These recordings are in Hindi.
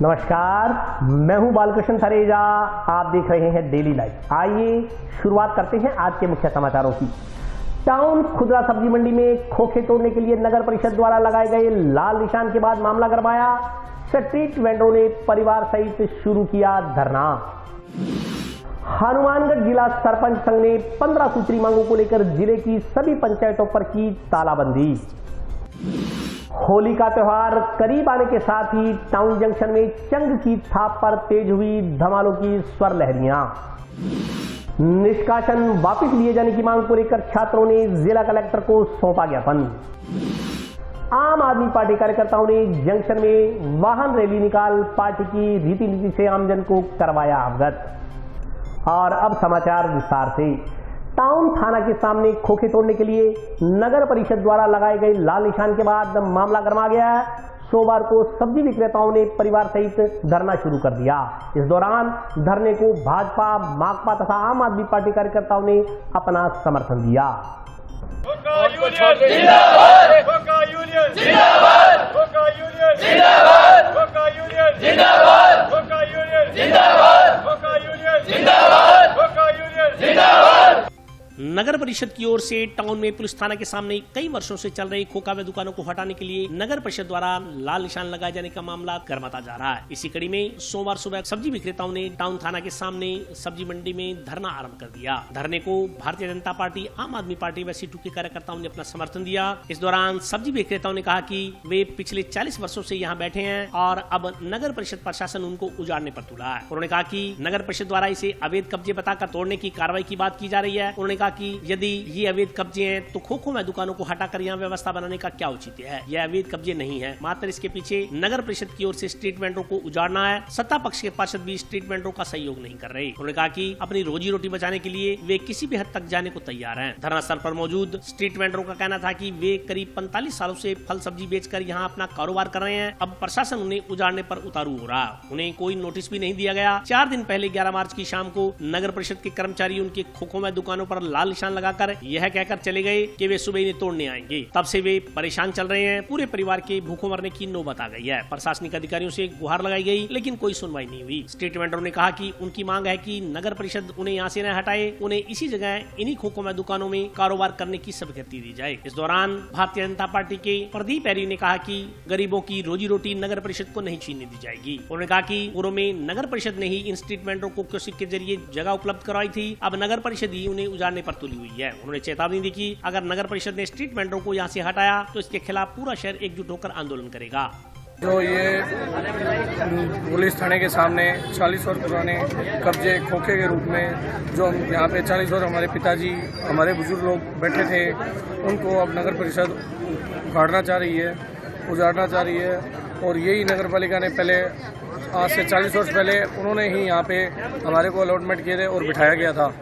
नमस्कार, मैं हूं बालकृष्ण थरेजा। आप देख रहे हैं डेली लाइफ। आइए शुरुआत करते हैं आज के मुख्य समाचारों की। टाउन खुदरा सब्जी मंडी में खोखे तोड़ने के लिए नगर परिषद द्वारा लगाए गए लाल निशान के बाद मामला गरमाया। स्ट्रीट वेंडरों ने परिवार सहित शुरू किया धरना। हनुमानगढ़ जिला सरपंच संघ ने 15 सूत्री मांगों को लेकर जिले की सभी पंचायतों पर की तालाबंदी। होली का त्योहार करीब आने के साथ ही टाउन जंक्शन में चंग की थाप पर तेज हुई धमालों की स्वर लहरियां। निष्कासन वापस लिए जाने की मांग को लेकर छात्रों ने जिला कलेक्टर को सौंपा ज्ञापन। आम आदमी पार्टी कार्यकर्ताओं ने जंक्शन में वाहन रैली निकाल पार्टी की रीति नीति से आमजन को करवाया अवगत। और अब समाचार विस्तार से। टाउन थाना के सामने खोखे तोड़ने के लिए नगर परिषद द्वारा लगाए गए लाल निशान के बाद मामला गरमा गया है। सोमवार को सब्जी विक्रेताओं ने परिवार सहित धरना शुरू कर दिया। इस दौरान धरने को भाजपा, माकपा तथा आम आदमी पार्टी कार्यकर्ताओं ने अपना समर्थन दिया। नगर परिषद की ओर से टाउन में पुलिस थाना के सामने कई वर्षों से चल रही खोखा व दुकानों को हटाने के लिए नगर परिषद द्वारा लाल निशान लगाए जाने का मामला गर्माता जा रहा है। इसी कड़ी में सोमवार सुबह सब्जी विक्रेताओं ने टाउन थाना के सामने सब्जी मंडी में धरना आरंभ कर दिया। धरने को भारतीय जनता पार्टी, आम आदमी पार्टी व सीटू के कार्यकर्ताओं ने अपना समर्थन दिया। इस दौरान सब्जी विक्रेताओं ने कहा कि वे पिछले 40 वर्षों से यहाँ बैठे हैं और अब नगर परिषद प्रशासन उनको उजाड़ने पर तुला है। उन्होंने कहा कि नगर परिषद द्वारा इसे अवैध कब्जे बताकर तोड़ने की कार्रवाई की बात की जा रही है। उन्होंने कहा कि यदि ये अवैध कब्जे हैं तो खोखों में दुकानों को हटाकर यहाँ व्यवस्था बनाने का क्या औचित्य है। यह अवैध कब्जे नहीं है, मात्र इसके पीछे नगर परिषद की ओर से स्ट्रीट वेंडरों को उजाड़ना है। सत्ता पक्ष के पार्षद भी स्ट्रीट वेंडरों का सहयोग नहीं कर रहे। उन्होंने कहा कि अपनी रोजी रोटी बचाने के लिए वे किसी भी हद तक जाने को तैयार हैं। धरना स्थल पर मौजूद स्ट्रीट वेंडरों का कहना था कि वे करीब 45 सालों से फल सब्जी बेचकर यहाँ अपना कारोबार कर रहे हैं। अब प्रशासन उन्हें उजाड़ने पर उतारू हो रहा। उन्हें कोई नोटिस भी नहीं दिया गया। 4 दिन पहले 11 मार्च की शाम को नगर परिषद के कर्मचारी उनके खोखों में दुकानों पर लाल निशान लगाकर यह कहकर चले गए कि वे सुबह इन्हें तोड़ने आएंगे। तब से वे परेशान चल रहे हैं। पूरे परिवार के भूखों मरने की नौबत आ गई है। प्रशासनिक अधिकारियों से गुहार लगाई गई लेकिन कोई सुनवाई नहीं हुई। स्ट्रीट वेंडरों ने कहा कि उनकी मांग है कि नगर परिषद उन्हें यहाँ से न हटाए, उन्हें इसी जगह इन्हीं खोखों में दुकानों में कारोबार करने की स्वीकृति दी जाए। इस दौरान भारतीय जनता पार्टी के प्रदीप ऐरी ने कहा कि गरीबों की रोजी रोटी नगर परिषद को नहीं छीनने दी जाएगी। उन्होंने कहा कि पूर्व में नगर परिषद ने ही इन स्ट्रीट वेंडरों को कियोस्क के जरिए जगह उपलब्ध करवाई थी। अब नगर परिषद ही उन्हें उजाड़ने पर तुली हुई है। उन्होंने चेतावनी दी कि अगर नगर परिषद ने स्ट्रीट वेंडरों को यहाँ से हटाया तो इसके खिलाफ पूरा शहर एकजुट होकर आंदोलन करेगा। जो ये पुलिस थाने के सामने 40 वर्ष पुराने कब्जे खोखे के रूप में जो यहाँ पे 40 वर्ष हमारे पिताजी, हमारे बुजुर्ग लोग बैठे थे, उनको अब नगर परिषद उखाड़ना चाह रही है, उजाड़ना चाह रही है। और यही नगर पालिका ने पहले आज से 40 वर्ष पहले उन्होंने ही यहाँ पे हमारे को अलॉटमेंट किए थे और बिठाया गया था।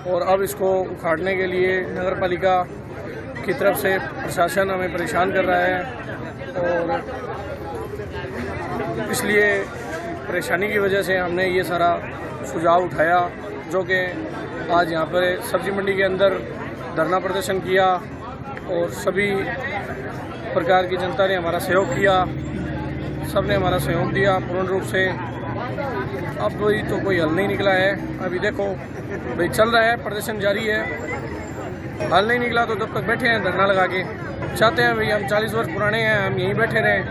और अब इसको उखाड़ने के लिए नगर पालिका की तरफ से प्रशासन हमें परेशान कर रहा है और इसलिए परेशानी की वजह से हमने ये सारा सुझाव उठाया, जो कि आज यहाँ पर सब्जी मंडी के अंदर धरना प्रदर्शन किया और सभी प्रकार की जनता ने हमारा सहयोग किया। सबने हमारा सहयोग दिया पूर्ण रूप से। अब तो कोई हल नहीं निकला है। अभी देखो भाई चल रहा है, प्रदर्शन जारी है। हल नहीं निकला तो तब तक बैठे हैं धरना लगा के। चाहते हैं भाई हम 40 वर्ष पुराने हैं, हम यहीं बैठे रहें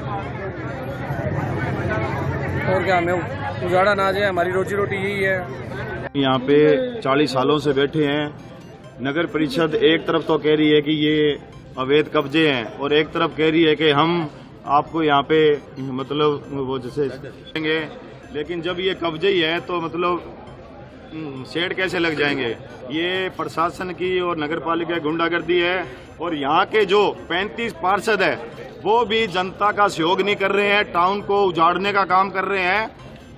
और क्या हमें उजाड़ा ना आ जाए। हमारी रोजी रोटी यही है। यहाँ पे 40 सालों से बैठे हैं। नगर परिषद एक तरफ तो कह रही है कि ये अवैध कब्जे हैं और एक तरफ कह रही है कि हम आपको यहाँ पे मतलब वो जैसे देंगे, लेकिन जब ये कब्जे ही है तो मतलब शेड कैसे लग जाएंगे। ये प्रशासन की और नगर पालिका की गुंडागर्दी है। और यहाँ के जो 35 पार्षद है वो भी जनता का सहयोग नहीं कर रहे हैं, टाउन को उजाड़ने का काम कर रहे हैं।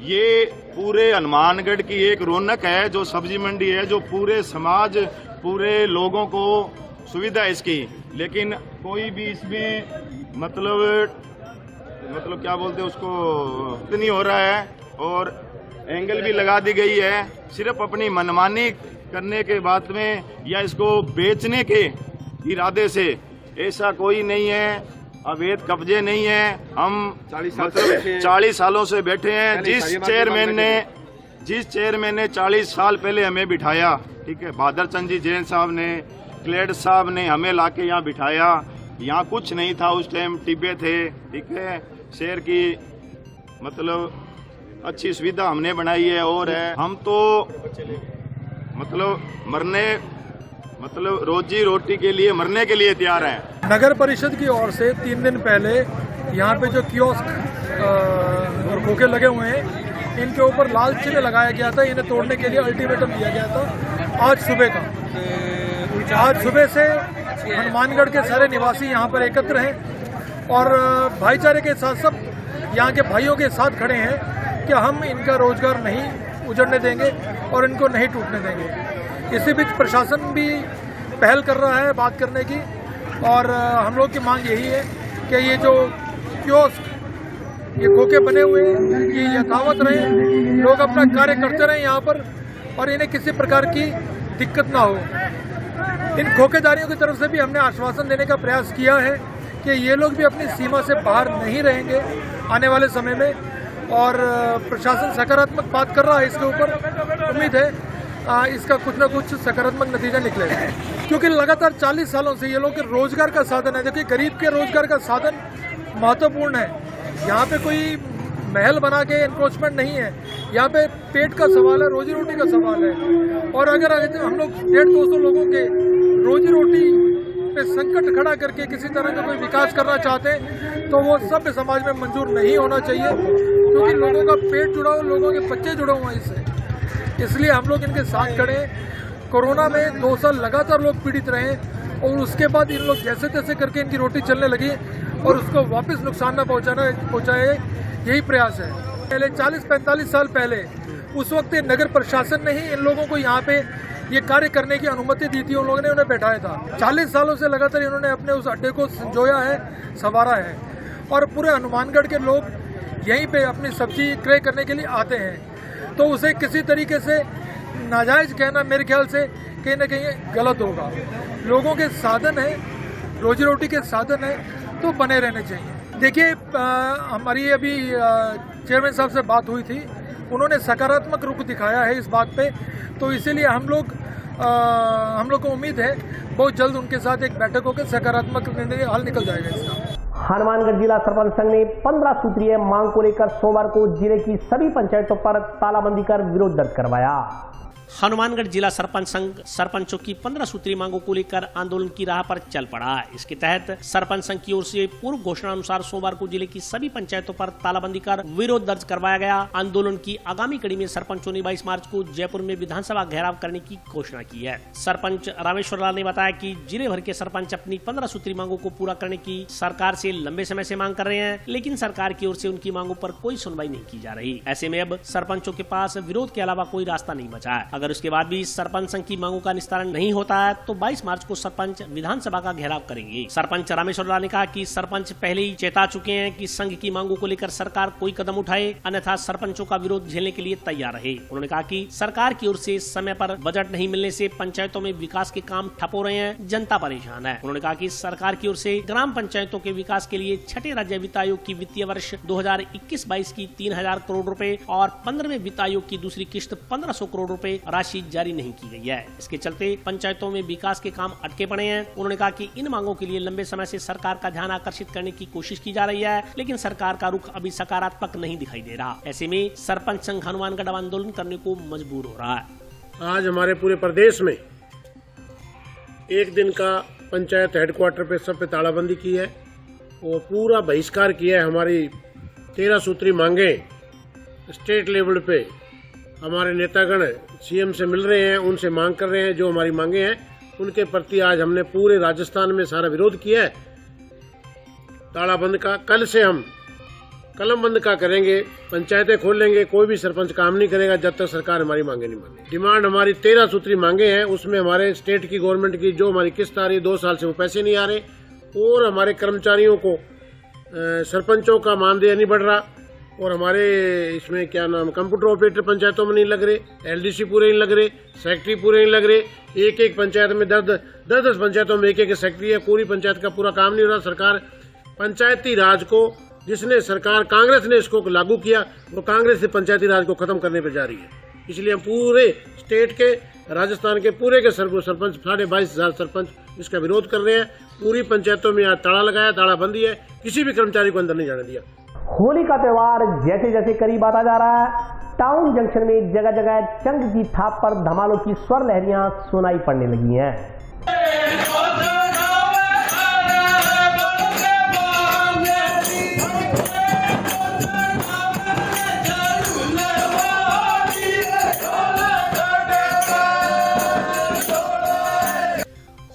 ये पूरे हनुमानगढ़ की एक रौनक है जो सब्जी मंडी है, जो पूरे समाज, पूरे लोगों को सुविधा है इसकी, लेकिन कोई भी इसमें मतलब क्या बोलते हैं उसको नहीं हो रहा है। और एंगल भी लगा दी गई है सिर्फ अपनी मनमानी करने के बाद में या इसको बेचने के इरादे से। ऐसा कोई नहीं है। अवैध कब्जे नहीं है। हम 40 सालों से बैठे हैं। जिस चेयरमैन ने 40 साल पहले हमें बिठाया, ठीक है, बहादुर चंद जी जैन साहब ने, क्लेड साहब ने हमें लाके यहाँ बिठाया। यहाँ कुछ नहीं था उस टाइम, टिब्बे थे, ठीक है। शहर की मतलब अच्छी सुविधा हमने बनाई है और है। हम तो मतलब रोजी रोटी के लिए मरने के लिए तैयार हैं। नगर परिषद की ओर से 3 दिन पहले यहाँ पे जो कियोस्क और खोखे लगे हुए हैं, इनके ऊपर लाल चिन्ह लगाया गया था। इन्हें तोड़ने के लिए अल्टीमेटम दिया गया था आज सुबह का। आज सुबह से हनुमानगढ़ के सारे निवासी यहाँ पर एकत्र हैं और भाईचारे के साथ सब यहाँ के भाइयों के साथ खड़े हैं कि हम इनका रोजगार नहीं उजड़ने देंगे और इनको नहीं टूटने देंगे। इसी बीच प्रशासन भी पहल कर रहा है बात करने की और हम लोग की मांग यही है कि ये जो कियोस्क, ये खोखे बने हुए हैं, ये यथावत रहे, लोग अपना कार्य करते रहे यहाँ पर और इन्हें किसी प्रकार की दिक्कत ना हो। इन खोखेदारियों की तरफ से भी हमने आश्वासन देने का प्रयास किया है कि ये लोग भी अपनी सीमा से बाहर नहीं रहेंगे आने वाले समय में और प्रशासन सकारात्मक बात कर रहा है इसके ऊपर। उम्मीद है इसका कुछ ना कुछ सकारात्मक नतीजा निकलेगा, क्योंकि लगातार 40 सालों से ये लोग के रोजगार का साधन है। देखिए, गरीब के रोजगार का साधन महत्वपूर्ण है। यहाँ पे कोई महल बना के एनक्रोचमेंट नहीं है, यहाँ पे पेट का सवाल है, रोजी रोटी का सवाल है। और अगर हम लोग 150-200 लोगों के रोजी रोटी पे संकट खड़ा करके किसी तरह का कोई विकास करना चाहते हैं तो वो सभ्य समाज में मंजूर नहीं होना चाहिए, क्योंकि लोगों का पेट जुड़ा हुआ, लोगों के बच्चे जुड़े हुए हैं इससे। इसलिए हम लोग इनके साथ खड़े हैं। कोरोना में 2 साल लगातार लोग पीड़ित रहे और उसके बाद इन लोग जैसे तैसे करके इनकी रोटी चलने लगी और उसको वापस नुकसान न पहुंचाए, यही प्रयास है। पहले 40-45 साल पहले उस वक्त नगर प्रशासन ने ही इन लोगों को यहाँ पे ये कार्य करने की अनुमति दी थी। उन लोगों ने उन्हें बैठाया था। 40 सालों से लगातार इन्होंने अपने उस अड्डे को संजोया है, संवारा है और पूरे हनुमानगढ़ के लोग यहीं पे अपनी सब्जी क्रय करने के लिए आते हैं। तो उसे किसी तरीके से नाजायज कहना मेरे ख्याल से कहीं ना कहीं गलत होगा। लोगों के साधन है, रोजी रोटी के साधन है, तो बने रहने चाहिए। देखिए, हमारी अभी चेयरमैन साहब से बात हुई थी, उन्होंने सकारात्मक रुख दिखाया है इस बात पे, तो इसीलिए हम लोग को उम्मीद है बहुत जल्द उनके साथ एक बैठक होकर सकारात्मक हल निकल जाएगा इसका। हनुमानगढ़ जिला सरपंच संघ ने 15 सूत्रीय मांग को लेकर सोमवार को जिले की सभी पंचायतों पर तालाबंदी कर विरोध दर्ज करवाया। हनुमानगढ़ जिला सरपंच संघ सरपंचों की 15 सूत्री मांगों को लेकर आंदोलन की राह पर चल पड़ा। इसके तहत सरपंच संघ की ओर से पूर्व घोषणा अनुसार सोमवार को जिले की सभी पंचायतों पर तालाबंदी कर विरोध दर्ज करवाया गया। आंदोलन की आगामी कड़ी में सरपंचों ने 22 मार्च को जयपुर में विधानसभा घेराव करने की घोषणा की है। सरपंच रामेश्वर लाल ने बताया कि जिले भर के सरपंच अपनी 15 सूत्री मांगों को पूरा करने की सरकार से लंबे समय से मांग कर रहे हैं, लेकिन सरकार की ओर से उनकी मांगों पर कोई सुनवाई नहीं की जा रही। ऐसे में अब सरपंचों के पास विरोध के अलावा कोई रास्ता नहीं बचा है। अगर उसके बाद भी सरपंच संघ की मांगों का निस्तारण नहीं होता है तो 22 मार्च को सरपंच विधानसभा का घेराव करेंगे। सरपंच रामेश्वर लाल ने कहा कि सरपंच पहले ही चेता चुके हैं कि संघ की मांगों को लेकर सरकार कोई कदम उठाए, अन्यथा सरपंचों का विरोध झेलने के लिए तैयार रहे। उन्होंने कहा कि सरकार की ओर से समय पर बजट नहीं मिलने से पंचायतों में विकास के काम ठप हो रहे हैं, जनता परेशान है। उन्होंने कहा कि सरकार की ओर से ग्राम पंचायतों के विकास के लिए छठे राज्य वित्त आयोग की वित्तीय वर्ष 2021-22 की 3000 करोड़ रुपए और 15वें वित्त आयोग की दूसरी किश्त 1500 करोड़ रुपए राशि जारी नहीं की गई है। इसके चलते पंचायतों में विकास के काम अटके पड़े हैं। उन्होंने कहा कि इन मांगों के लिए लंबे समय से सरकार का ध्यान आकर्षित करने की कोशिश की जा रही है, लेकिन सरकार का रुख अभी सकारात्मक नहीं दिखाई दे रहा। ऐसे में सरपंच संघ हनुमानगढ़ आंदोलन करने को मजबूर हो रहा है। आज हमारे पूरे प्रदेश में एक दिन का पंचायत हेडक्वार्टर पे सब पे तालाबंदी की है और पूरा बहिष्कार किया है। हमारी 13 सूत्री मांगे स्टेट लेवल पे हमारे नेतागण सीएम से मिल रहे हैं, उनसे मांग कर रहे हैं। जो हमारी मांगे हैं उनके प्रति आज हमने पूरे राजस्थान में सारा विरोध किया है। तालाबंद का कल से हम कलमबंद का करेंगे, पंचायतें खोल लेंगे, कोई भी सरपंच काम नहीं करेगा जब तक सरकार हमारी मांगे नहीं माने। डिमांड हमारी 13 सूत्री मांगे हैं, उसमें हमारे स्टेट की गवर्नमेंट की जो हमारी किस्त आ रही 2 साल से वो पैसे नहीं आ रहे और हमारे कर्मचारियों को सरपंचों का मानदेय नहीं बढ़ रहा और हमारे इसमें क्या नाम कंप्यूटर ऑपरेटर पंचायतों में नहीं लग रहे, एलडीसी पूरे नहीं लग रहे, सेक्रेटरी पूरे नहीं लग रहे। एक पंचायत में 10 पंचायतों में एक सेक्रेटरी है, पूरी पंचायत का पूरा काम नहीं हो रहा। सरकार पंचायती राज को जिसने सरकार कांग्रेस ने इसको लागू किया, वो कांग्रेस से पंचायती राज को खत्म करने पर जा रही है। इसलिए हम पूरे स्टेट के, राजस्थान के पूरे के सरपंच 22,500 सरपंच इसका विरोध कर रहे हैं। पूरी पंचायतों में आज ताला लगाया, तालाबंदी है, किसी भी कर्मचारी को अंदर नहीं जाने दिया। होली का त्योहार जैसे जैसे करीब आता जा रहा है, टाउन जंक्शन में जगह जगह चंग की थाप पर धमालों की स्वर लहरियां सुनाई पड़ने लगी हैं।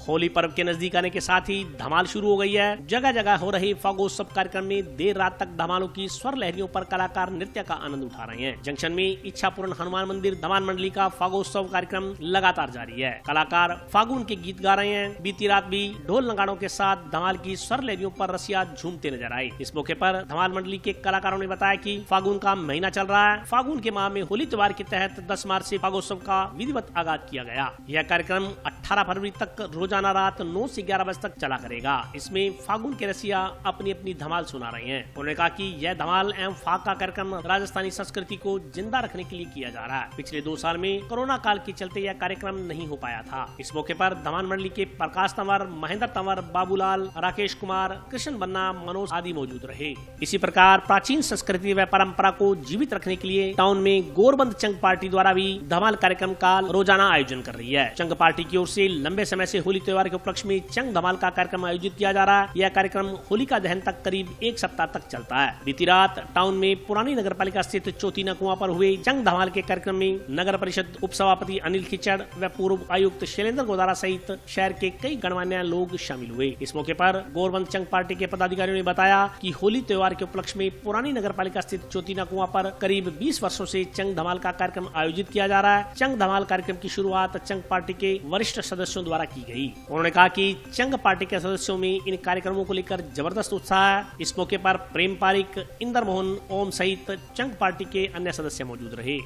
होली पर्व के नजदीक आने के साथ ही धमाल शुरू हो गई है। जगह जगह हो रहे फागोत्सव कार्यक्रम में देर रात तक धमालों की स्वर लहरियों पर कलाकार नृत्य का आनंद उठा रहे हैं। जंक्शन में इच्छापूर्ण हनुमान मंदिर धमाल मंडली का फागोत्सव कार्यक्रम लगातार जारी है। कलाकार फागुन के गीत गा रहे हैं। बीती रात भी ढोल नगाड़ों के साथ धमाल की स्वर लहरियों पर रसिया झूमते नजर आए। इस मौके पर धमाल मंडली के कलाकारों ने बताया कि फागुन का महीना चल रहा है। फागुन के माह में होली त्योहार के तहत 10 मार्च से फागोत्सव का विधिवत आगाज किया गया। यह कार्यक्रम 18 फरवरी तक रोजाना रात 9 से 11 बजे तक चला करेगा। इसमें फागुन के रसिया अपनी अपनी धमाल सुना रहे हैं। उन्होंने कहा कि यह धमाल एवं फाग का कार्यक्रम राजस्थानी संस्कृति को जिंदा रखने के लिए किया जा रहा है। पिछले 2 साल में कोरोना काल के चलते यह कार्यक्रम नहीं हो पाया था। इस मौके पर धमाल मंडली के प्रकाश तंवर, महेंद्र तंवर, बाबूलाल, राकेश कुमार, कृष्ण बन्ना, मनोज आदि मौजूद रहे। इसी प्रकार प्राचीन संस्कृति व परंपरा को जीवित रखने के लिए टाउन में गोरबंद चंग पार्टी द्वारा भी धमाल कार्यक्रम का रोजाना आयोजन कर रही है। चंग पार्टी की ओर से लंबे समय से होली त्योहार के उपलक्ष्य में चंग धमाल का कार्यक्रम आयोजित किया जा रहा है। यह कार्यक्रम होलिका दहन तक करीब 1 सप्ताह तक चलता है। बीती रात टाउन में पुरानी नगर पालिका स्थित चौथीना कुआं पर हुए चंग धमाल के कार्यक्रम में नगर परिषद उप सभापति अनिल खिचड़ व पूर्व आयुक्त शैलेंद्र गोदारा सहित शहर के कई गणमान्य लोग शामिल हुए। इस मौके पर गोरबंद चंग पार्टी के पदाधिकारियों ने बताया कि होली त्योहार के उपलक्ष्य में पुरानी नगर पालिका स्थित चौथीना कुआं पर करीब 20 वर्षों से चंग धमाल का कार्यक्रम आयोजित किया जा रहा है। चंग धमाल कार्यक्रम की शुरुआत चंग पार्टी के वरिष्ठ सदस्यों द्वारा की गई। उन्होंने कहा कि चंग पार्टी के सदस्यों में इन कार्यक्रमों को लेकर जबरदस्त उत्साह है। इस मौके पर प्रेम पारिक, इंदर मोहन, ओम सहित चंग पार्टी के अन्य सदस्य मौजूद रहे।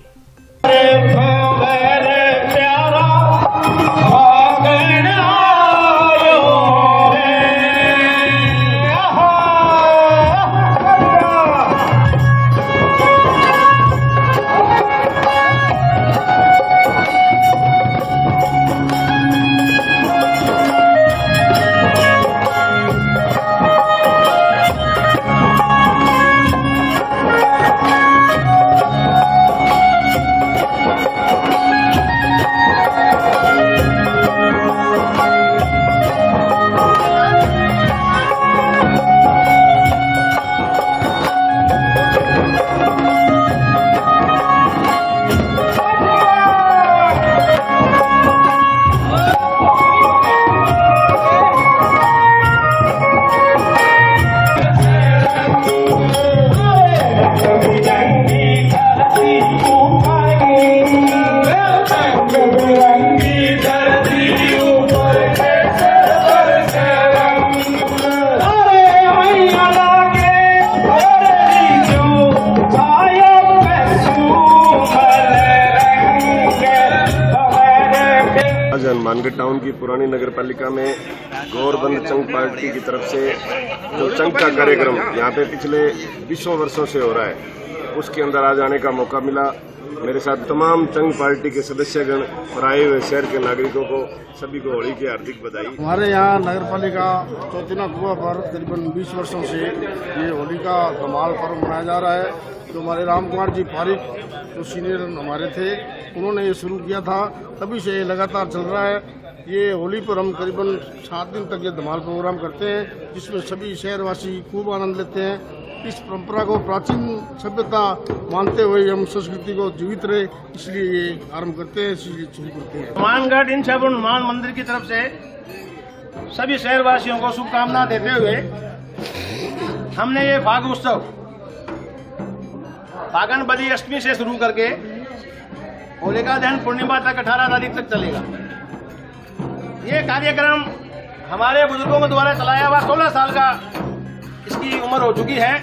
हनुमानगढ़ टाउन की पुरानी नगर पालिका में गोरबंद चंग पार्टी की तरफ से जो चंग का कार्यक्रम यहाँ पे पिछले 20 वर्षों से हो रहा है, उसके अंदर आ जाने का मौका मिला। मेरे साथ तमाम चंग पार्टी के सदस्यगण और आए हुए शहर के नागरिकों को सभी को होली की हार्दिक बधाई। हमारे यहाँ नगर पालिका चौथीना कुआं पर करीबन 20 वर्षों से ये होली का धमाल पर्व मनाया जा रहा है। तो हमारे राम कुमार जी पारिक जो सीनियर हमारे थे, उन्होंने ये शुरू किया था, तभी से ये लगातार चल रहा है। ये होली पर हम करीबन 7 दिन तक ये धमाल प्रोग्राम करते हैं, जिसमें सभी शहरवासी खूब आनंद लेते हैं। इस परंपरा को प्राचीन सभ्यता मानते हुए हम संस्कृति को जीवित रहे, इसलिए ये आरम्भ करते हैं, इसलिए शुरू करते हैं। हनुमानगढ़ इन हनुमान मंदिर की तरफ से सभी शहरवासियों को शुभकामना देते हुए हमने ये फाग उत्सव फागन बदी अष्टमी से शुरू करके होलिका दहन पूर्णिमा तक 18 तारीख तक चलेगा। ये कार्यक्रम हमारे बुजुर्गों के द्वारा चलाया हुआ 16 साल का इसकी उम्र हो चुकी है।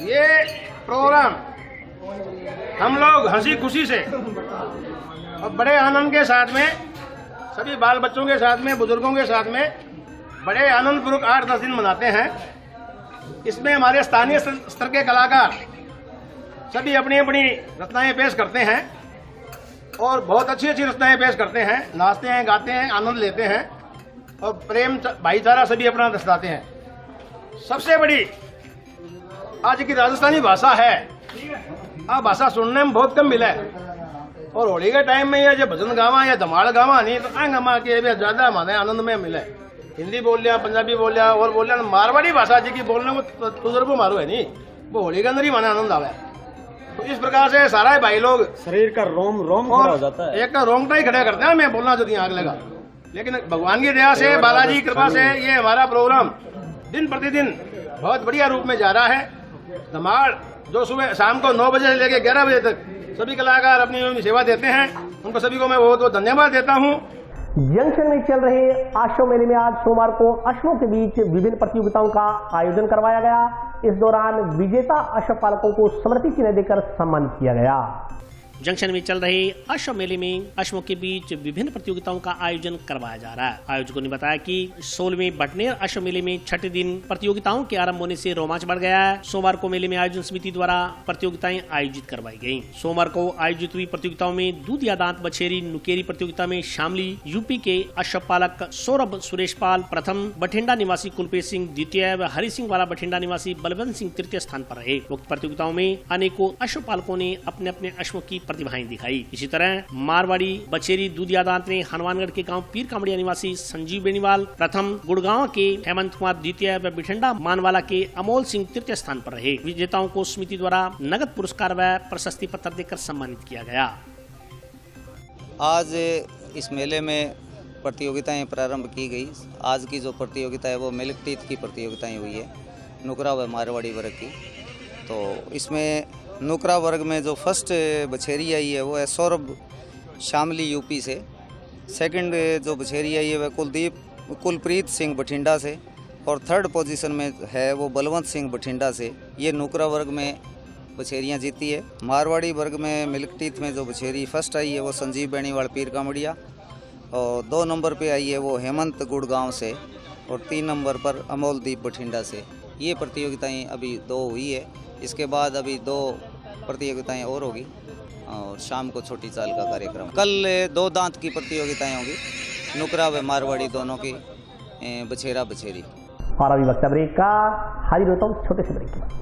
ये प्रोग्राम हम लोग हंसी खुशी से और बड़े आनंद के साथ में, सभी बाल बच्चों के साथ में, बुजुर्गों के साथ में बड़े आनंद पूर्वक 8-10 दिन मनाते हैं। इसमें हमारे स्थानीय स्तर के कलाकार सभी अपनी अपनी रचनाएं पेश करते हैं और बहुत अच्छी अच्छी रचनाएं पेश करते हैं, नाचते हैं, गाते हैं, आनंद लेते हैं और प्रेम भाईचारा सभी अपना दर्शाते हैं। सबसे बड़ी आज की राजस्थानी भाषा है, आ भाषा सुनने में बहुत कम मिला है और होली के टाइम में ये जो भजन गावा या धमाल गावा नहीं तो आंगमा के ज्यादा हमारे आनंद में मिले। हिंदी बोल लिया, पंजाबी बोल लिया और बोल लिया मारवाड़ी भाषा जी की बोलने को तजुर्बो मारो है नहीं, वो होली के अंदर ही माने आनंद आवे। तो इस प्रकार से सारा भाई लोग शरीर का रोम खड़ा हो जाता है, एक का रोंगटा ही खड़ा करते हैं। मैं बोलना चाहती हूँ आग लगा, लेकिन भगवान की दया से, बालाजी की कृपा से ये हमारा प्रोग्राम दिन प्रतिदिन बहुत बढ़िया रूप में जा रहा है। धमाल जो सुबह शाम को 9 बजे से लेकर 11 बजे तक सभी कलाकार अपनी सेवा देते हैं, उनको सभी को मैं बहुत बहुत धन्यवाद देता हूँ। जंक्शन में चल रहे अश्व मेले में आज सोमवार को अश्वों के बीच विभिन्न प्रतियोगिताओं का आयोजन करवाया गया। इस दौरान विजेता अश्व पालकों को स्मृति चिन्ह देकर सम्मानित किया गया। जंक्शन में चल रहे अश्व मेले में अश्वों के बीच विभिन्न प्रतियोगिताओं का आयोजन करवाया जा रहा है। आयोजकों ने बताया कि 16वें बटनेर अश्व मेले में छठे दिन प्रतियोगिताओं के आरंभ होने से रोमांच बढ़ गया है। सोमवार को मेले में आयोजन समिति द्वारा प्रतियोगिताएं आयोजित करवाई गयी। सोमवार को आयोजित हुई प्रतियोगिताओं में दूध या दांत बछेरी नुकेरी प्रतियोगिता में शामली यूपी के अश्व पालक सौरभ सुरेश पाल प्रथम, बठिंडा निवासी कुलप्रीत सिंह द्वितीय व हरि सिंह वाला बठिंडा निवासी बलवंत सिंह तृतीय स्थान पर रहे। उक्त प्रतियोगिताओं में अनेकों अश्व पालकों ने अपने अपने अश्वों की प्रतिभाएं दिखाई। इसी तरह मारवाड़ी बछेरी दूधिया दांत ने हनुमानगढ़ के गांव पीर कामड़िया निवासी संजीव बेनीवाल प्रथम, गुड़गांव के हेमंत कुमार द्वितीय व बिठंडा मानवाला के अमोल सिंह तृतीय स्थान पर रहे। विजेताओं को समिति द्वारा नगद पुरस्कार व प्रशस्ति पत्र देकर सम्मानित किया गया। आज इस मेले में प्रतियोगिताएं प्रारंभ की गई। आज की जो प्रतियोगिता है वो मिल्क टीथ की प्रतियोगिताएं हुई है, नुकरा व मारवाड़ी वर्ग की। तो इसमें नुकरा वर्ग में जो फर्स्ट बछेरी आई है वो है सौरभ शामली यूपी से। सेकंड जो बछेरी आई है वह कुलप्रीत सिंह बठिंडा से और थर्ड पोजीशन में है वो बलवंत सिंह बठिंडा से। ये नुकरा वर्ग में बछेरियाँ जीती है। मारवाड़ी वर्ग में मिल्क टीथ में जो बछेरी फर्स्ट आई है वो संजीव बेनीवाल पीर कामड़िया और 2 नंबर पे आई है वो हेमंत गुड़गांव से और 3 नंबर पर अमोलदीप बठिंडा से। ये प्रतियोगिताएं अभी 2 हुई है। इसके बाद अभी 2 प्रतियोगिताएं और होगी और शाम को छोटी चाल का कार्यक्रम। कल 2 दांत की प्रतियोगिताएं होगी, नुकरा व मारवाड़ी दोनों की, बछेरा बछेरी। और अभी वक्त ब्रेक का, हाजिर होता हूँ छोटे से ब्रेक के बाद।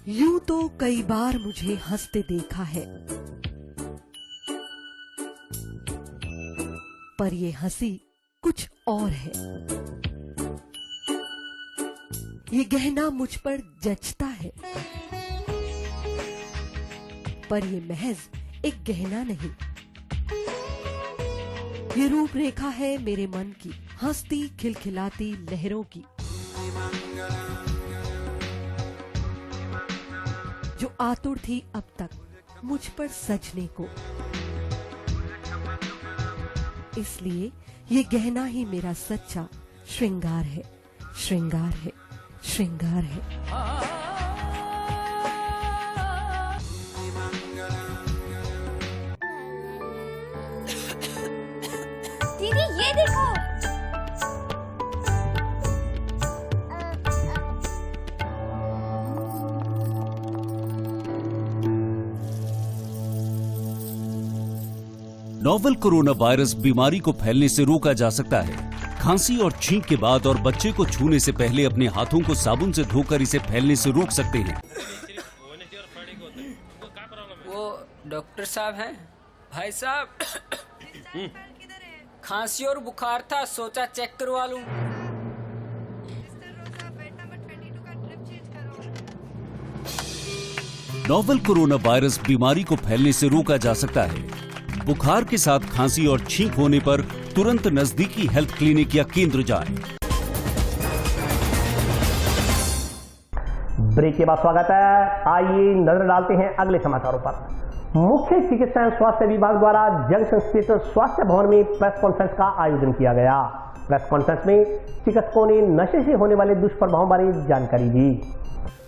यूं तो कई बार मुझे हंसते देखा है, पर ये हंसी कुछ और है। ये गहना मुझ पर जचता है, पर ये महज एक गहना नहीं, ये रूपरेखा है मेरे मन की, हंसती खिलखिलाती लहरों की, जो आतुर थी अब तक मुझ पर सजने को। इसलिए ये गहना ही मेरा सच्चा श्रृंगार है, श्रृंगार है, श्रृंगार है। दीदी ये देखो, नोवेल कोरोना वायरस बीमारी को फैलने से रोका जा सकता है। खांसी और छींक के बाद और बच्चे को छूने से पहले अपने हाथों को साबुन से धोकर इसे फैलने से रोक सकते हैं। वो डॉक्टर साहब हैं? भाई साहब, खांसी और बुखार था, सोचा चेक करवा लूं। नोवेल कोरोना वायरस बीमारी को फैलने से रोका जा सकता है। बुखार के साथ खांसी और छींक होने पर तुरंत नजदीकी हेल्थ क्लिनिक या केंद्र जाएं। ब्रेक के बाद स्वागत है। आइए नजर डालते हैं अगले समाचारों पर। मुख्य चिकित्सा एवं स्वास्थ्य विभाग द्वारा जंक्शन स्थित स्वास्थ्य भवन में प्रेस कॉन्फ्रेंस का आयोजन किया गया। प्रेस कॉन्फ्रेंस में चिकित्सकों ने नशे से होने वाले दुष्प्रभावों बारे जानकारी दी।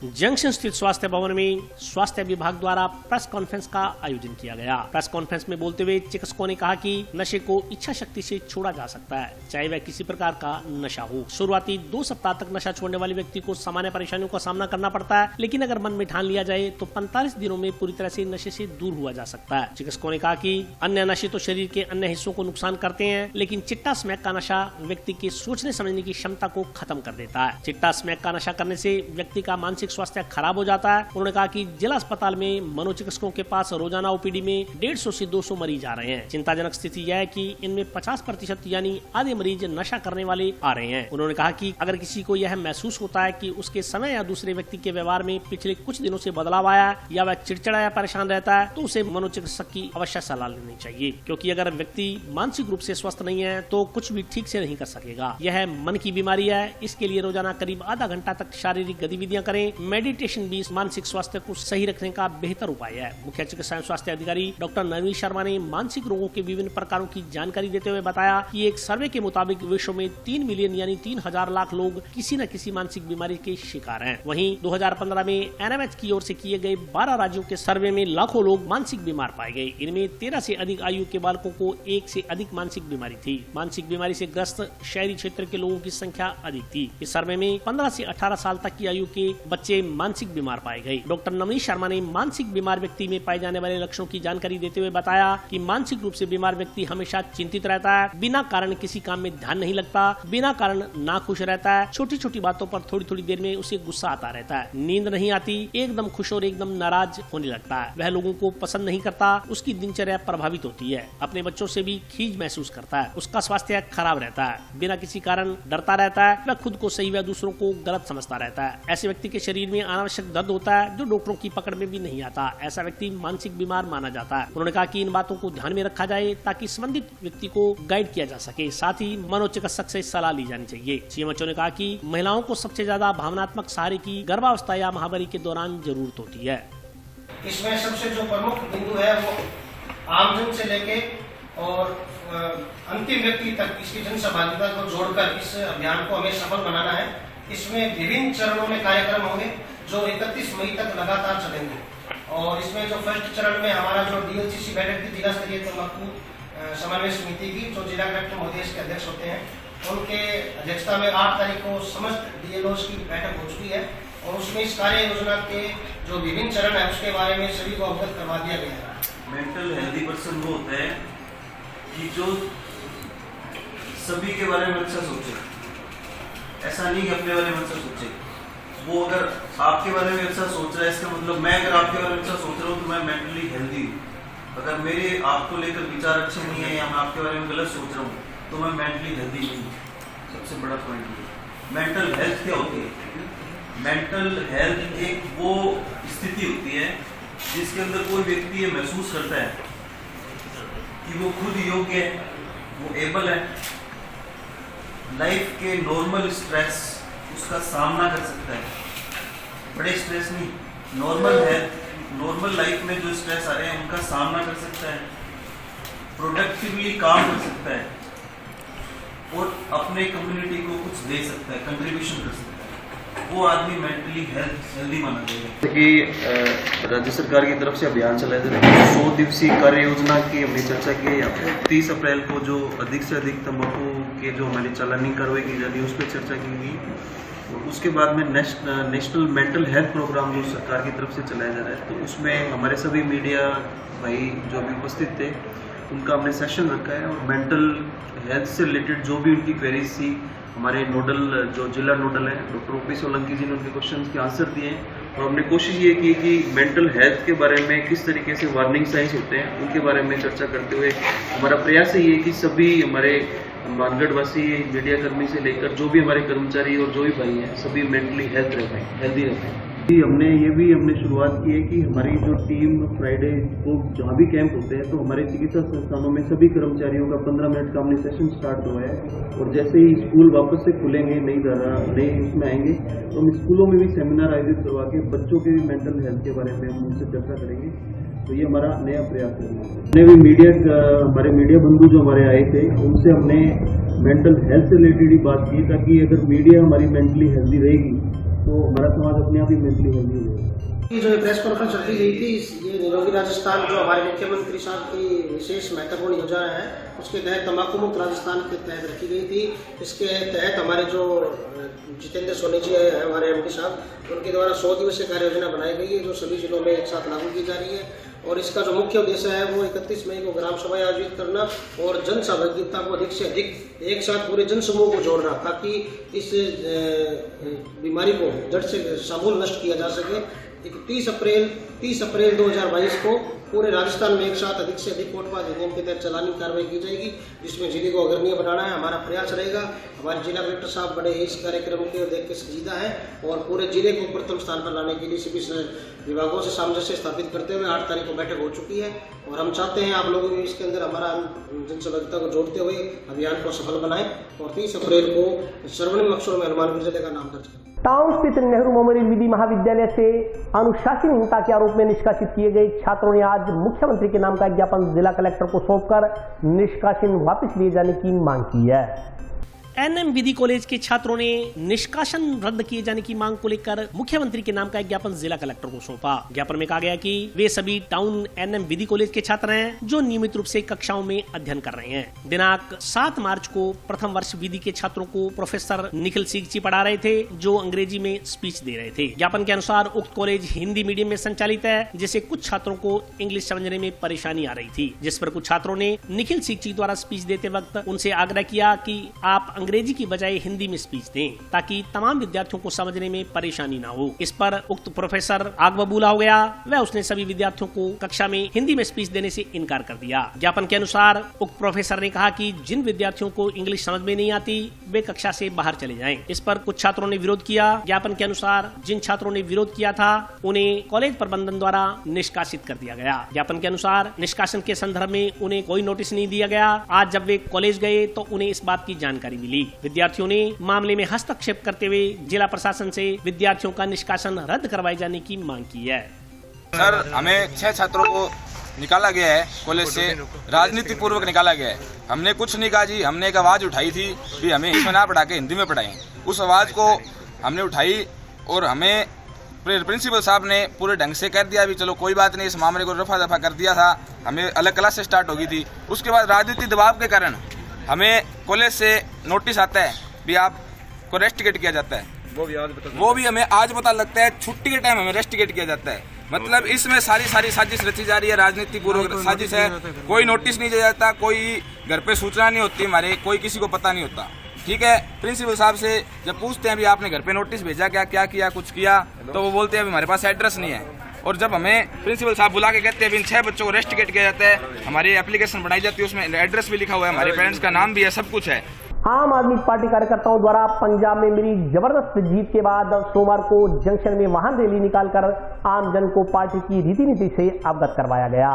जंक्शन स्थित स्वास्थ्य भवन में स्वास्थ्य विभाग द्वारा प्रेस कॉन्फ्रेंस का आयोजन किया गया। प्रेस कॉन्फ्रेंस में बोलते हुए चिकित्सकों ने कहा कि नशे को इच्छा शक्ति से छोड़ा जा सकता है, चाहे वह किसी प्रकार का नशा हो। शुरुआती 2 सप्ताह तक नशा छोड़ने वाले व्यक्ति को सामान्य परेशानियों का सामना करना पड़ता है, लेकिन अगर मन में ठान लिया जाए तो 45 दिनों में पूरी तरह से नशे से दूर हुआ जा सकता है। चिकित्सकों ने कहा कि अन्य नशे तो शरीर के अन्य हिस्सों को नुकसान करते हैं, लेकिन चिट्टा स्मैक का नशा व्यक्ति के सोचने समझने की क्षमता को खत्म कर देता है। चिट्टा स्मैक का नशा करने से व्यक्ति का मानसिक स्वास्थ्य खराब हो जाता है। उन्होंने कहा कि जिला अस्पताल में मनोचिकित्सकों के पास रोजाना ओपीडी में 150 से 200 मरीज आ रहे हैं। चिंताजनक स्थिति यह है कि इनमें 50% यानी आधे मरीज नशा करने वाले आ रहे हैं। उन्होंने कहा कि अगर किसी को यह महसूस होता है कि उसके समय या दूसरे व्यक्ति के व्यवहार में पिछले कुछ दिनों से बदलाव आया या वह चिड़चिड़ा या परेशान रहता है तो उसे मनोचिकित्सक की अवश्य सलाह लेनी चाहिए, क्योंकि अगर व्यक्ति मानसिक रूप से स्वस्थ नहीं है तो कुछ भी ठीक से नहीं कर सकेगा। यह मन की बीमारी है। इसके लिए रोजाना करीब आधा घंटा तक शारीरिक गतिविधियां करें। मेडिटेशन भी मानसिक स्वास्थ्य को सही रखने का बेहतर उपाय है। मुख्य चिकित्सा एवं स्वास्थ्य अधिकारी डॉक्टर नवीन शर्मा ने मानसिक रोगों के विभिन्न प्रकारों की जानकारी देते हुए बताया कि एक सर्वे के मुताबिक विश्व में 3 मिलियन यानी 3,000 लाख लोग किसी न किसी मानसिक बीमारी के शिकार हैं। वहीं 2015 में एनएमएच की ओर से किए गए 12 राज्यों के सर्वे में लाखों लोग मानसिक बीमार पाए गए। इनमें 13 से अधिक आयु के बालकों को 1 से अधिक मानसिक बीमारी थी। मानसिक बीमारी से ग्रस्त शहरी क्षेत्र के लोगों की संख्या अधिक थी। इस सर्वे में 15 से 18 साल तक की आयु के बच्चे मानसिक बीमार पाए गए। डॉक्टर नवनीत शर्मा ने मानसिक बीमार व्यक्ति में पाए जाने वाले लक्षणों की जानकारी देते हुए बताया कि मानसिक रूप से बीमार व्यक्ति हमेशा चिंतित रहता है, बिना कारण किसी काम में ध्यान नहीं लगता, बिना कारण नाखुश रहता है, छोटी छोटी बातों पर थोड़ी थोड़ी देर में उसे गुस्सा आता रहता है, नींद नहीं आती, एकदम खुश और एकदम नाराज होने लगता है, वह लोगों को पसंद नहीं करता, उसकी दिनचर्या प्रभावित होती है, अपने बच्चों से भी खींच महसूस करता है, उसका स्वास्थ्य खराब रहता है, बिना किसी कारण डरता रहता है, वह खुद को सही व दूसरों को गलत समझता रहता है। ऐसे व्यक्ति के शरीर में अनावश्यक दर्द होता है जो डॉक्टरों की पकड़ में भी नहीं आता। ऐसा व्यक्ति मानसिक बीमार माना जाता है। उन्होंने कहा कि इन बातों को ध्यान में रखा जाए ताकि संबंधित व्यक्ति को गाइड किया जा सके, साथ ही मनोचिकित्सक से सलाह ली जानी चाहिए। सीएमएचओ ने कहा कि महिलाओं को सबसे ज्यादा भावनात्मक सहारे की गर्भावस्था या महामारी के दौरान जरूरत होती है। इसमें सबसे जो प्रमुख बिंदु है वो आमजन से लेके और अंतिम व्यक्ति तक इसकी जन सहभागिता को जोड़कर इस अभियान को हमें सफल बनाना है। इसमें विभिन्न चरणों में कार्यक्रम होंगे जो 31 मई तक लगातार चलेंगे। और इसमें जो फर्स्ट चरण में हमारा जो डीएलसीसी बैठक थी जिला स्तरीय तंबाकू समन्वय समिति की, जो जिला कलेक्टर महोदय के अध्यक्ष होते हैं, उनके अध्यक्षता में 8 तारीख को समस्त डीएलओस की बैठक हो चुकी है और उसमें इस कार्य योजना के जो विभिन्न चरण है उसके बारे में सभी को अवगत करवा दिया गया है। मेंटल हेल्दी पर्सन वो होता है कि जो सभी के बारे में अच्छा सोचे, ऐसा नहीं अपने बारे में अच्छा सोचे। वो अगर आपके बारे में अच्छा सोच रहा है, इसका मतलब मैं अगर आपके बारे में अच्छा सोच रहा हूँ तो मैं मेंटली हेल्दी हूँ। अगर मेरे आपको लेकर विचार अच्छे नहीं है या मैं आपके बारे में गलत सोच रहा हूँ तो मैं मेंटली हेल्दी नहीं हूँ। सबसे बड़ा पॉइंट ये। मेंटल हेल्थ क्या होती है? मेंटल हेल्थ एक वो स्थिति होती है जिसके अंदर कोई व्यक्ति ये महसूस करता है कि वो खुद योग्य है, वो एबल है, लाइफ के नॉर्मल स्ट्रेस उसका सामना कर सकता है। बड़े स्ट्रेस नहीं, नॉर्मल है, नॉर्मल लाइफ में जो स्ट्रेस आ रहे हैं उनका सामना कर सकता है, प्रोडक्टिवली काम कर सकता है और अपने कम्युनिटी को कुछ दे सकता है, कंट्रीब्यूशन कर सकता है। वो आदमी मेंटली हेल्दी माना जाएगा। कि राज्य सरकार की तरफ से अभियान चलाया था, 100 दिवसीय कार्य योजना की हमने चर्चा की है यहाँ पे। 30 अप्रैल को जो अधिक से अधिक तंबाकू के जो हमारी चालानी कार्रवाई की जाती है उस पर चर्चा की गई। और उसके बाद में नेशनल मेंटल हेल्थ प्रोग्राम जो सरकार की तरफ से चलाया जा रहा है, तो उसमें हमारे सभी मीडिया भाई जो भी उपस्थित थे उनका हमने सेशन रखा है और मेंटल हेल्थ से रिलेटेड जो भी उनकी क्वेरीज थी, हमारे नोडल जो जिला नोडल है डॉक्टर ओपी सोलंकी जी ने उनके क्वेश्चन के आंसर दिए हैं। और हमने कोशिश ये की कि मेंटल हेल्थ के बारे में किस तरीके से वार्निंग साइंस होते हैं उनके बारे में चर्चा करते हुए हमारा प्रयास ये है कि सभी हमारे मानगढ़ वासी मीडिया कर्मी से लेकर जो भी हमारे कर्मचारी और जो भी भाई हैं सभी मेंटली हेल्दी रहते हैं। हमने शुरुआत की है कि हमारी जो टीम फ्राइडे को जहाँ भी कैंप होते हैं तो हमारे चिकित्सा संस्थानों में सभी कर्मचारियों का 15 मिनट का हमने सेशन स्टार्ट हुआ है। और जैसे ही स्कूल वापस से खुलेंगे नई उसमें आएंगे तो हम स्कूलों में भी सेमिनार आयोजित करवा के बच्चों के भी मेंटल हेल्थ के बारे में हम उनसे चर्चा करेंगे। तो ये हमारा नया प्रयास है। हमने भी हमारे मीडिया बंधु जो हमारे आए थे उनसे हमने मेंटल हेल्थ से रिलेटेड ही बात की ताकि अगर मीडिया हमारी मेंटली हेल्दी रहेगी तो हमारा समाज अपने आप ही मेंटली हेल्दी हो जाएगा। ये जो प्रेस कॉन्फ्रेंस रखी गई थी, ये निरोगी राजस्थान जो हमारे मुख्यमंत्री साहब की विशेष महत्वपूर्ण योजना है, उसके तहत तंबाकू मुक्त राजस्थान के तहत रखी गई थी। इसके तहत हमारे जो जितेंद्र सोनी जी है हमारे एमडी साहब, उनके द्वारा 100 दिवसीय कार्य योजना बनाई गई है जो सभी जिलों में एक साथ लागू की जा रही है। और इसका जो मुख्य उद्देश्य है वो 31 मई को ग्राम सभा आयोजित करना और जन सहभागिता को अधिक से अधिक एक साथ पूरे जन समूह को जोड़ना, ताकि इस बीमारी को जड़ से समूल नष्ट किया जा सके। 30 अप्रैल 2022 को पूरे राजस्थान में एक साथ अधिक से अधिक कोटवा अधिनियम के तहत चलानी कार्रवाई की जाएगी, जिसमें जिले को अग्रणीय बनाना है। हमारा प्रयास रहेगा। हमारे जिला कलेक्टर साहब बड़े इस कार्यक्रम के देख के संजीदा है और पूरे जिले को प्रथम स्थान पर लाने के लिए सभी विभागों से सामंजस्य स्थापित करते हुए 8 तारीख को बैठक हो चुकी है और हम चाहते हैं आप लोगों भी इसके अंदर हमारा जनसहभागिता को जोड़ते हुए अभियान को सफल बनाएं और 30 अप्रैल को स्वर्णिम अक्षरों में हनुमानगढ़ जिले का नाम दर्ज करें। टाउन स्थित नेहरू मेमोरियल विधि महाविद्यालय से अनुशासनहीनता के आरोप में निष्कासित किए गए छात्रों ने आज मुख्यमंत्री के नाम का ज्ञापन जिला कलेक्टर को सौंपकर निष्कासन वापस लिए जाने की मांग की है। एनएम विधि कॉलेज के छात्रों ने निष्कासन रद्द किए जाने की मांग को लेकर मुख्यमंत्री के नाम का एक ज्ञापन जिला कलेक्टर को सौंपा। ज्ञापन में कहा गया कि वे सभी टाउन एनएम विधि कॉलेज के छात्र हैं जो नियमित रूप से कक्षाओं में अध्ययन कर रहे हैं। दिनांक 7 मार्च को प्रथम वर्ष विधि के छात्रों को प्रोफेसर निखिल सिगची पढ़ा रहे थे जो अंग्रेजी में स्पीच दे रहे थे। ज्ञापन के अनुसार उक्त कॉलेज हिंदी मीडियम में संचालित है, जिससे कुछ छात्रों को इंग्लिश समझने में परेशानी आ रही थी, जिस पर कुछ छात्रों ने निखिल सिगची द्वारा स्पीच देते वक्त उनसे आग्रह किया कि आप अंग्रेजी की बजाय हिंदी में स्पीच दें ताकि तमाम विद्यार्थियों को समझने में परेशानी ना हो। इस पर उक्त प्रोफेसर आग बबूला हो गया व उसने सभी विद्यार्थियों को कक्षा में हिंदी में स्पीच देने से इनकार कर दिया। ज्ञापन के अनुसार उक्त प्रोफेसर ने कहा कि जिन विद्यार्थियों को इंग्लिश समझ में नहीं आती वे कक्षा से बाहर चले जाएं। इस पर कुछ छात्रों ने विरोध किया। ज्ञापन के अनुसार जिन छात्रों ने विरोध किया था उन्हें कॉलेज प्रबंधन द्वारा निष्कासित कर दिया गया। ज्ञापन के अनुसार निष्कासन के संदर्भ में उन्हें कोई नोटिस नहीं दिया गया। आज जब वे कॉलेज गए तो उन्हें इस बात की जानकारी मिली। विद्यार्थियों ने मामले में हस्तक्षेप करते हुए जिला प्रशासन से विद्यार्थियों का निष्कासन रद्द करवाए जाने की मांग की है। सर, हमें 6 छात्रों को निकाला गया है कॉलेज से, राजनीतिक पूर्वक निकाला गया है। हमने कुछ नहीं कहा जी, हमने एक आवाज उठाई थी कि हमें इसमें ना पढ़ा के हिंदी में पढ़ाएं। उस आवाज को हमने उठाई और हमें प्रिंसिपल साहब ने पूरे ढंग से कर दिया भी चलो कोई बात नहीं, इस मामले को रफा दफा कर दिया था। हमें अलग क्लास से स्टार्ट हो गई थी। उसके बाद राजनीतिक दबाव के कारण हमें कॉलेज से नोटिस आता है भी आपको रेस्टिकेट किया जाता है। वो भी हमें आज पता लगता है, छुट्टी के टाइम हमें रेस्टिकेट किया जाता है। मतलब इसमें सारी साजिश रची जा रही है, राजनीतिक पूर्वक साजिश है। कोई नोटिस नहीं दिया जाता, कोई घर पे सूचना नहीं होती हमारे, कोई किसी को पता नहीं होता। ठीक है, प्रिंसिपल साहब से जब पूछते हैं भी आपने घर पे नोटिस भेजा क्या किया कुछ किया, तो वो बोलते हैं अभी हमारे पास एड्रेस नहीं है। और जब हमें प्रिंसिपल साहब बुला के कहते हैं इन 6 बच्चों को रेस्टिकेट किया जाता है, हमारी एप्लीकेशन बनाई जाती है, उसमें एड्रेस भी लिखा हुआ है, हमारे पेरेंट्स का नाम भी है, सब कुछ है। आम आदमी पार्टी कार्यकर्ताओं द्वारा पंजाब में मिली जबरदस्त जीत के बाद सोमवार को जंक्शन में वाहन रैली निकालकर आमजन को पार्टी की रीति नीति से अवगत करवाया गया।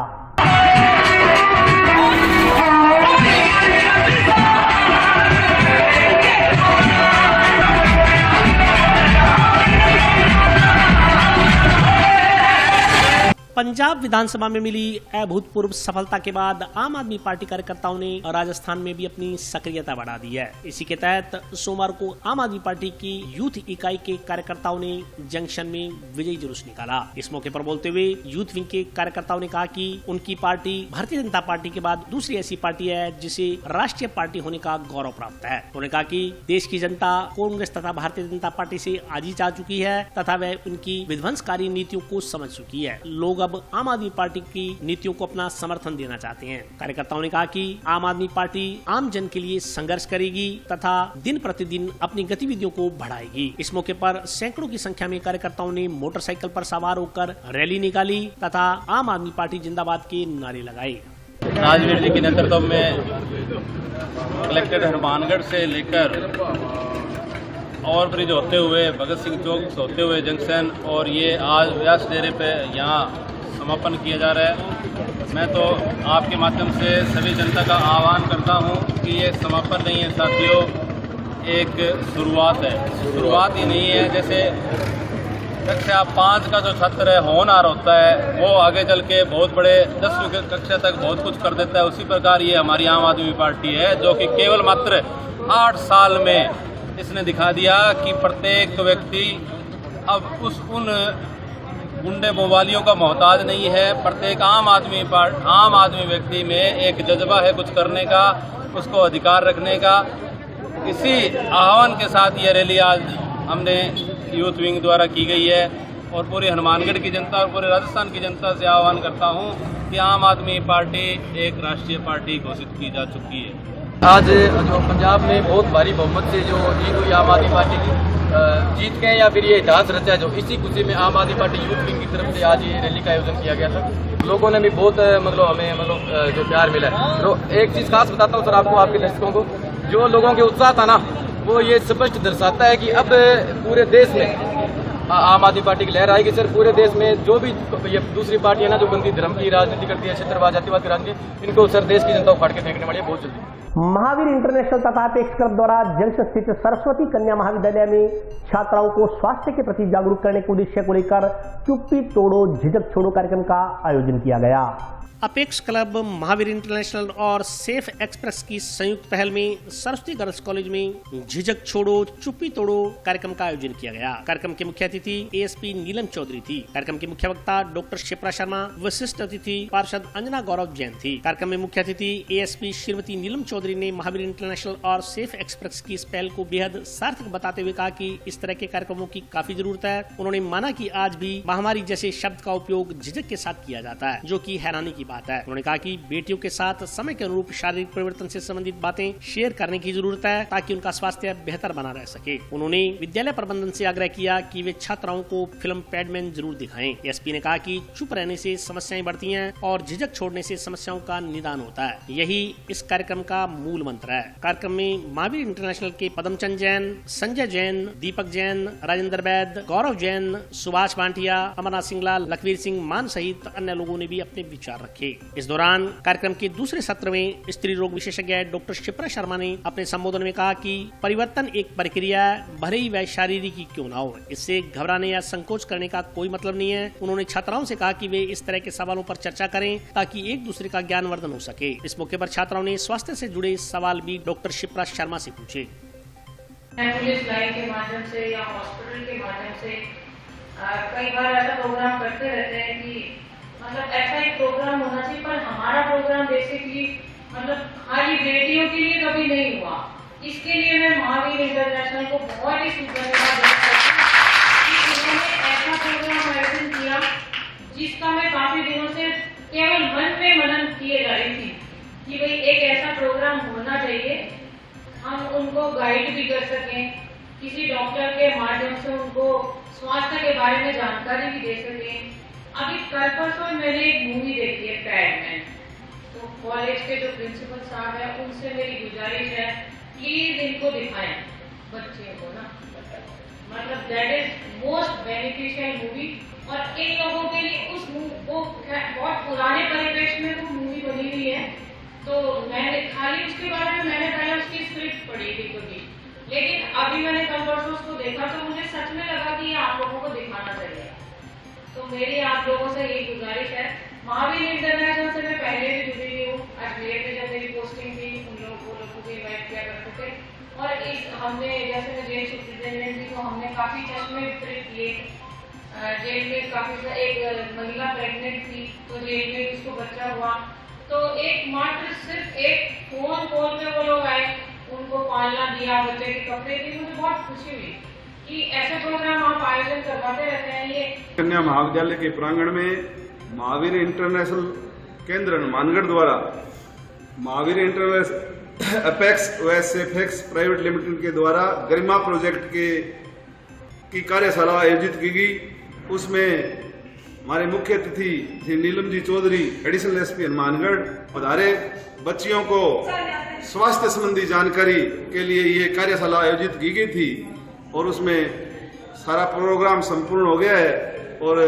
पंजाब विधानसभा में मिली अभूतपूर्व सफलता के बाद आम आदमी पार्टी कार्यकर्ताओं ने राजस्थान में भी अपनी सक्रियता बढ़ा दी है। इसी के तहत सोमवार को आम आदमी पार्टी की यूथ इकाई के कार्यकर्ताओं ने जंक्शन में विजयी जुलूस निकाला। इस मौके पर बोलते हुए यूथ विंग के कार्यकर्ताओं ने कहा कि उनकी पार्टी भारतीय जनता पार्टी के बाद दूसरी ऐसी पार्टी है जिसे राष्ट्रीय पार्टी होने का गौरव प्राप्त है। उन्होंने कहा कि देश की जनता कांग्रेस तथा भारतीय जनता पार्टी से आजीज आ चुकी है तथा वह उनकी विध्वंसकारी नीतियों को समझ चुकी है। लोग अब आम आदमी पार्टी की नीतियों को अपना समर्थन देना चाहते हैं। कार्यकर्ताओं ने कहा कि आम आदमी पार्टी आम जन के लिए संघर्ष करेगी तथा दिन प्रतिदिन अपनी गतिविधियों को बढ़ाएगी। इस मौके पर सैकड़ों की संख्या में कार्यकर्ताओं ने मोटरसाइकिल पर सवार होकर रैली निकाली तथा आम आदमी पार्टी जिंदाबाद के नारे लगाए। राजवीर जी के नेतृत्व में कलेक्टर हनुमानगढ़ से लेकर और ब्रिज होते हुए भगत सिंह चौक से होते हुए जंक्शन और ये आज व्यास डेरे पे यहाँ समापन किया जा रहा है। मैं तो आपके माध्यम से सभी जनता का आह्वान करता हूँ कि ये समापन नहीं है साथियों, एक शुरुआत है। शुरुआत ही नहीं है, जैसे कक्षा 5 का जो छात्र है होनहार होता है वो आगे चल के बहुत बड़े 10वीं कक्षा तक बहुत कुछ कर देता है, उसी प्रकार ये हमारी आम आदमी पार्टी है जो कि केवल मात्र 8 साल में इसने दिखा दिया कि प्रत्येक व्यक्ति अब उन गुंडे बवालियों का मोहताज नहीं है। प्रत्येक आम आदमी व्यक्ति में एक जज्बा है कुछ करने का, उसको अधिकार रखने का। इसी आह्वान के साथ ये रैली आज हमने यूथ विंग द्वारा की गई है और पूरी हनुमानगढ़ की जनता और पूरे राजस्थान की जनता से आह्वान करता हूं कि आम आदमी पार्टी एक राष्ट्रीय पार्टी घोषित की जा चुकी है। आज जो पंजाब में बहुत भारी बहुमत से जो जीत हुई आम आदमी पार्टी की, जीत के या फिर ये इतिहास रचा, जो इसी खुशी में आम आदमी पार्टी यूथ विंग की तरफ से आज ये रैली का आयोजन किया गया था। लोगों ने भी बहुत हमें जो प्यार मिला है। तो एक चीज़ खास बताता हूँ सर आपको, आपके दर्शकों को, जो लोगों के उत्साह था ना, वो ये स्पष्ट दर्शाता है कि अब पूरे देश में आम आदमी पार्टी की लहर आएगी सर। पूरे देश में जो भी ये दूसरी पार्टियां ना जो गंदी धर्म की राजनीति करती है, क्षेत्रवाद जातिवाद की राजनीति, इनको सर देश की जनता उखाड़ के फेंकने वाली है बहुत जल्दी। महावीर इंटरनेशनल तथा अपेक्स क्लब द्वारा जंक्शन स्थित सरस्वती कन्या महाविद्यालय में छात्राओं को स्वास्थ्य के प्रति जागरूक करने के उद्देश्य को लेकर चुप्पी तोड़ो झिझक छोड़ो कार्यक्रम का आयोजन किया गया। अपेक्स क्लब, महावीर इंटरनेशनल और सेफ एक्सप्रेस की संयुक्त पहल में सरस्वती गर्ल्स कॉलेज में झिझक छोड़ो चुप्पी तोड़ो कार्यक्रम का आयोजन किया गया। कार्यक्रम के मुख्य अतिथि एएसपी नीलम चौधरी थी। कार्यक्रम के मुख्य वक्ता डॉक्टर शिप्रा शर्मा, विशिष्ट अतिथि पार्षद अंजना गौरव जैन थी। कार्यक्रम में मुख्य अतिथि एएसपी श्रीमती नीलम चौधरी ने महावीर इंटरनेशनल और सेफ एक्सप्रेस की इस पहल को बेहद सार्थक बताते हुए कहा कि इस तरह के कार्यक्रमों की काफी जरूरत है। उन्होंने माना कि आज भी महामारी जैसे शब्द का उपयोग झिझक के साथ किया जाता है, जो कि हैरानी की बात है। उन्होंने कहा कि बेटियों के साथ समय के अनुरूप शारीरिक परिवर्तन से संबंधित बातें शेयर करने की जरूरत है ताकि उनका स्वास्थ्य बेहतर बना रह सके। उन्होंने विद्यालय प्रबंधन से आग्रह किया कि वे छात्राओं को फिल्म पैडमैन जरूर दिखाएं। एसपी ने कहा कि चुप रहने से समस्याएं बढ़ती हैं और झिझक छोड़ने से समस्याओं का निदान होता है। यही इस कार्यक्रम का मूल मंत्र है। कार्यक्रम में महावीर इंटरनेशनल के पदमचंद जैन, संजय जैन, दीपक जैन, राजेंद्र वैद, गौरव जैन, सुभाष बांटिया, अमरनाथ सिंगला, लखवीर सिंह मान सहित अन्य लोगों ने भी अपने विचार रखे। इस दौरान कार्यक्रम के दूसरे सत्र में स्त्री रोग विशेषज्ञ डॉक्टर शिप्रा शर्मा ने अपने संबोधन में कहा कि परिवर्तन एक प्रक्रिया भले ही वह शारीरिक ही क्यों ना हो, इससे घबराने या संकोच करने का कोई मतलब नहीं है। उन्होंने छात्राओं से कहा कि वे इस तरह के सवालों पर चर्चा करें ताकि एक दूसरे का ज्ञानवर्धन हो सके। इस मौके पर छात्राओं ने स्वास्थ्य से जुड़े सवाल भी डॉक्टर शिप्रा शर्मा से पूछे। एम्बुलेंस लाइन के माध्यम से या हॉस्पिटल के माध्यम से कई बार ऐसा प्रोग्राम करते रहते हैं कि मतलब ऐसा एक प्रोग्राम होना चाहिए, पर हमारा प्रोग्राम बेसिकली मतलब खाली बेटियों के लिए कभी नहीं हुआ। इसके लिए मैं महावीर इंटरनेशनल को बहुत ही धन्यवाद देता हूं कि उन्होंने ऐसा प्रोग्राम आयोजन किया जिसका मैं काफी दिनों से केवल मन में मनन किए जा रही थी कि भाई एक ऐसा प्रोग्राम होना चाहिए, हम उनको गाइड भी कर सकें, किसी डॉक्टर के माध्यम से उनको स्वास्थ्य के बारे में जानकारी भी दे सकें। अभी कल परसों मैंने एक मूवी देखी है पैडमैन, तो कॉलेज के जो प्रिंसिपल साहब हैं उनसे मेरी गुजारिश है प्लीज इनको दिखाएं बच्चियों को ना, मतलब that is most beneficial movie. और इन लोगों के लिए उस वो बहुत पुराने परिवेश में वो मूवी बनी हुई है, तो मैंने खाली उसके बारे में मैंने पहले उसकी स्क्रिप्ट पढ़ी थी कभी, लेकिन अभी मैंने कल परसों उसको देखा तो मुझे सच में लगा कि ये आप लोगों को दिखाना चाहिए। तो मेरी आप लोगों से यही गुजारिश है, महावीर इंटरनेशनल से मैं पहले भी जुड़ी हुई हूँ। अजमेर में जब मेरी पोस्टिंग थी उन लोगों को इन्वाइट किया करते थे, और इस हमने जैसे मैं जेल सुप्रिटेंडेंट थी तो हमने काफी चश्मे वितरित किए। जेल में काफी एक महिला प्रेग्नेंट थी तो जेल में उसको बच्चा हुआ, तो एक मात्र सिर्फ एक फोन कॉल पे वो लोग आए, उनको पालना दिया, बच्चे के कपड़े दिए। मुझे बहुत खुशी हुई कि ऐसे प्रोग्राम आप आयोजन करवाते रहते हैं। ये कन्या महाविद्यालय के प्रांगण में महावीर इंटरनेशनल केंद्र हनुमानगढ़ द्वारा महावीर इंटरनेशनल अपेक्स व सेफेक्स प्राइवेट लिमिटेड के द्वारा गरिमा प्रोजेक्ट की कार्यशाला आयोजित की गई। उसमें हमारे मुख्य अतिथि श्री नीलम जी चौधरी, एडिशनल एसपी हनुमानगढ़ पधारे। बच्चियों को स्वास्थ्य संबंधी जानकारी के लिए ये कार्यशाला आयोजित की गई थी और उसमें सारा प्रोग्राम संपूर्ण हो गया है और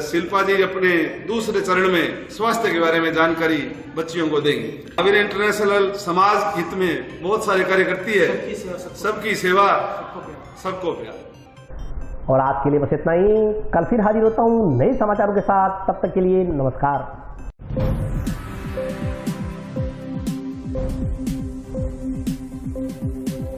शिल्पा जी अपने दूसरे चरण में स्वास्थ्य के बारे में जानकारी बच्चियों को देंगे। महावीर इंटरनेशनल समाज हित में बहुत सारे कार्य करती है, सबकी सेवा सबको प्यार। और आज के लिए बस इतना ही। कल फिर हाजिर होता हूँ नए समाचारों के साथ, तब तक के लिए नमस्कार।